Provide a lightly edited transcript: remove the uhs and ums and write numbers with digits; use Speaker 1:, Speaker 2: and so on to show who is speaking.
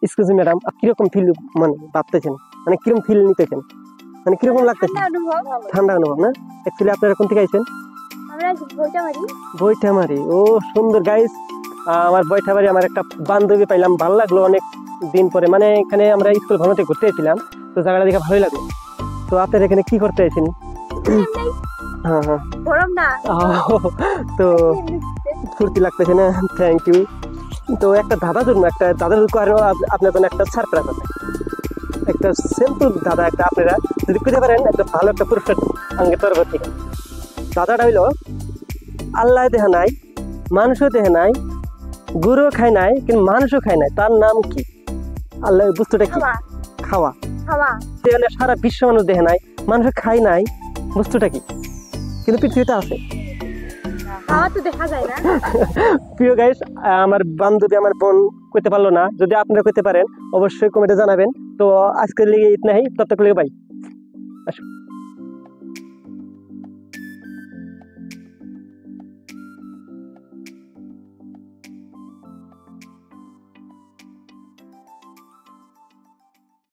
Speaker 1: Excuse me madam, কিরকম feel মানে ভাবতেছেন, মানে কিরকম ফিল নিতেছেন, মানে কিরকম লাগতেছে? ঠান্ডা অনুভব না? অ্যাকচুয়ালি আপনারা কোন থেকে আইছেন? বৈঠামারি। ও সুন্দর গাইস, আমার বৈঠামারি আমার একটা বান্ধবী পাইলাম, ভালো লাগলো অনেক দিন পরে। মানে এখানে আমরা স্কুল ভ্রমণে ঘুরতে এসেছিলাম, তো জায়গাটা দেখে ভালোই লাগলো। তো আপনারা এখানে কি করতে আইছেন? হ্যাঁ হ্যাঁ, তো ফুর্তি লাগতেছে না? Thank you. তো একটা দাদার জন্য আরো আপনার জন্য একটা সারপ্রাইজ আছে, একটা সিম্পল দাদা, একটা আপনারা যদি পেতে পারেন একটা ভালো একটা পুরস্কার আঙ্গে তরফ থেকে। দাদাটা হইলো আল্লাহ দেহা নাই, মানুষও দেহা নাই, গরুও খায় নাই, কিন্তু মানুষও খায় নাই, তার নাম কি? আল্লাহ বস্তুটা কি? খাওয়া। সারা বিশ্ব মানুষ দেখে নাই, মানুষ খায় নাই, বস্তুটা কি? কিন্তু পৃথিবীতে আছে। প্রিয় গাইস, আমার বান্ধবী আমার বোন কইতে পারলো না, যদি আপনারা কইতে পারেন অবশ্যই কমেন্টে জানাবেন। তো আজকের লিগে ইতনা হি, তব তক লিগে বাই।